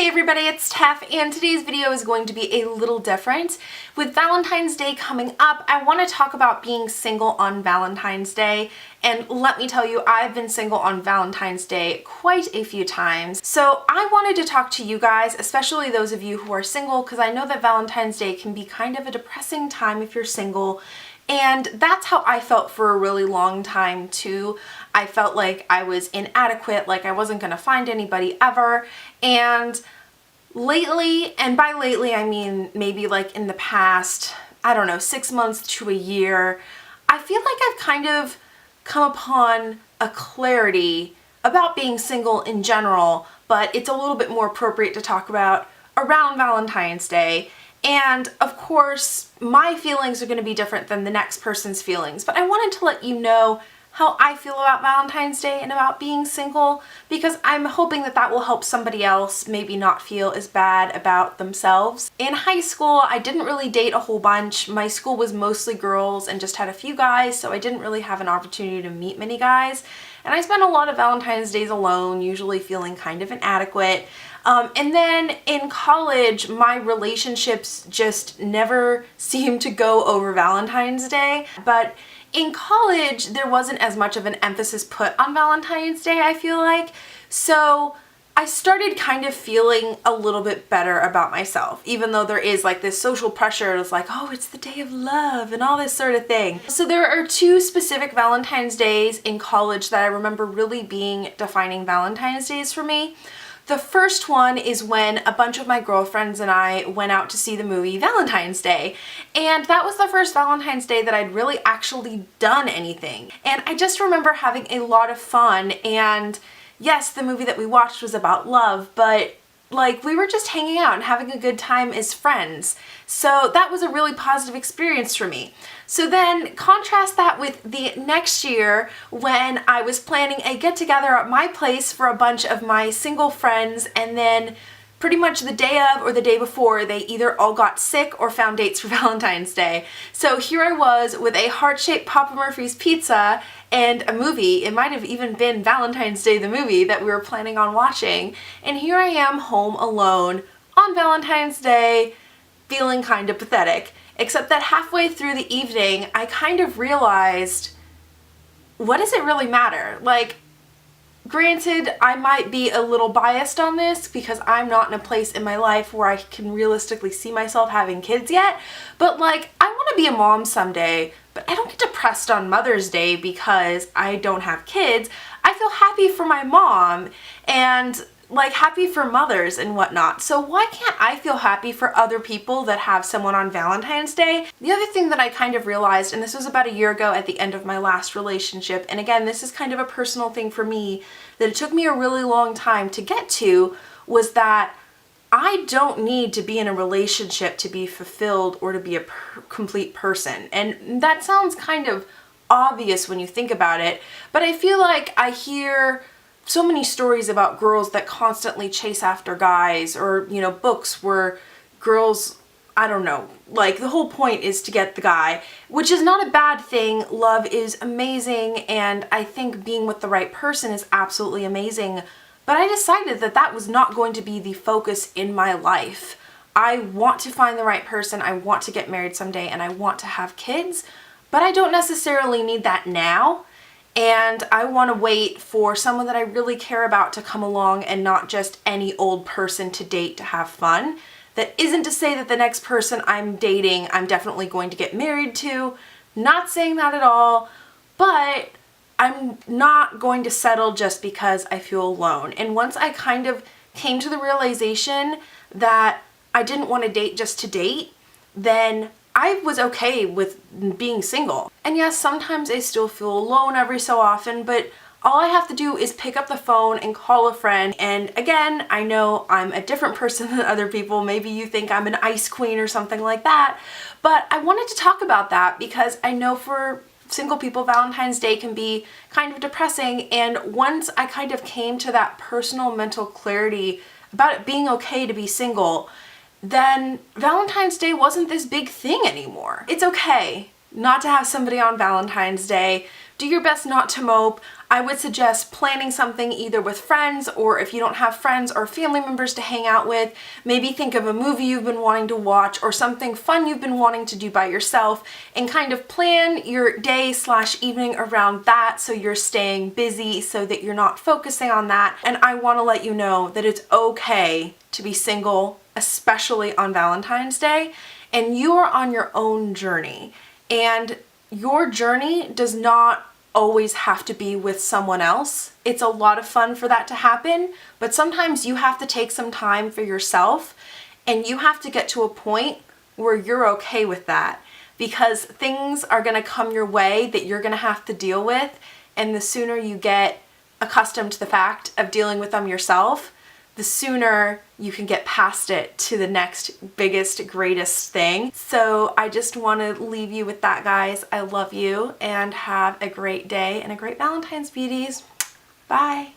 Hey everybody, it's Tef, and today's video is going to be a little different. With Valentine's Day coming up, I want to talk about being single on Valentine's Day, and let me tell you, I've been single on Valentine's Day quite a few times. So I wanted to talk to you guys, especially those of you who are single, because I know that Valentine's Day can be kind of a depressing time if you're single. And that's how I felt for a really long time too. I felt like I was inadequate, like I wasn't gonna find anybody ever. And lately, and by lately I mean maybe like in the past, I don't know, 6 months to a year, I feel like I've kind of come upon a clarity about being single in general, but it's a little bit more appropriate to talk about around Valentine's Day. And of course, my feelings are going to be different than the next person's feelings, but I wanted to let you know how I feel about Valentine's Day and about being single, because I'm hoping that that will help somebody else maybe not feel as bad about themselves. In high school, I didn't really date a whole bunch. My school was mostly girls and just had a few guys, so I didn't really have an opportunity to meet many guys. And I spent a lot of Valentine's Days alone, usually feeling kind of inadequate. And then in college, my relationships just never seemed to go over Valentine's Day. But in college, there wasn't as much of an emphasis put on Valentine's Day, I feel like. So I started kind of feeling a little bit better about myself, even though there is like this social pressure. It's like, oh, it's the day of love and all this sort of thing. So there are two specific Valentine's Days in college that I remember really being defining Valentine's Days for me. The first one is when a bunch of my girlfriends and I went out to see the movie Valentine's Day. And that was the first Valentine's Day that I'd really actually done anything. And I just remember having a lot of fun. And yes, the movie that we watched was about love, but like we were just hanging out and having a good time as friends. So that was a really positive experience for me. So then contrast that with the next year when I was planning a get-together at my place for a bunch of my single friends, and then pretty much the day of or the day before, they either all got sick or found dates for Valentine's Day. So here I was with a heart-shaped Papa Murphy's pizza and a movie. It might have even been Valentine's Day, the movie that we were planning on watching. And here I am home alone on Valentine's Day, feeling kind of pathetic. Except that halfway through the evening, I kind of realized, what does it really matter? Like, granted, I might be a little biased on this because I'm not in a place in my life where I can realistically see myself having kids yet, but like, I want to be a mom someday, but I don't get depressed on Mother's Day because I don't have kids. I feel happy for my mom and like happy for mothers and whatnot. So why can't I feel happy for other people that have someone on Valentine's Day? The other thing that I kind of realized, and this was about a year ago at the end of my last relationship, and again, this is kind of a personal thing for me that it took me a really long time to get to, was that I don't need to be in a relationship to be fulfilled or to be a complete person. And that sounds kind of obvious when you think about it, but I feel like I hear so many stories about girls that constantly chase after guys, or, you know, books where girls, I don't know, like the whole point is to get the guy, which is not a bad thing. Love is amazing, and I think being with the right person is absolutely amazing. But I decided that that was not going to be the focus in my life. I want to find the right person, I want to get married someday, and I want to have kids, but I don't necessarily need that now. And I want to wait for someone that I really care about to come along, and not just any old person to date to have fun. That isn't to say that the next person I'm dating I'm definitely going to get married to. Not saying that at all, but I'm not going to settle just because I feel alone. And once I kind of came to the realization that I didn't want to date just to date, then I was okay with being single. And yes, sometimes I still feel alone every so often, but all I have to do is pick up the phone and call a friend. And again, I know I'm a different person than other people. Maybe you think I'm an ice queen or something like that. But I wanted to talk about that because I know for single people, Valentine's Day can be kind of depressing. And once I kind of came to that personal mental clarity about it being okay to be single, then Valentine's Day wasn't this big thing anymore. It's okay not to have somebody on Valentine's Day. do your best not to mope. I would suggest planning something either with friends, or if you don't have friends or family members to hang out with, maybe think of a movie you've been wanting to watch or something fun you've been wanting to do by yourself, and kind of plan your day / evening around that so you're staying busy, so that you're not focusing on that. And I want to let you know that it's okay to be single, especially on Valentine's Day, and you are on your own journey. And your journey does not always have to be with someone else. It's a lot of fun for that to happen, but sometimes you have to take some time for yourself, and you have to get to a point where you're okay with that, because things are going to come your way that you're going to have to deal with, and the sooner you get accustomed to the fact of dealing with them yourself, the sooner you can get past it to the next biggest, greatest thing. So I just want to leave you with that, guys. I love you, and have a great day and a great Valentine's, beauties. Bye.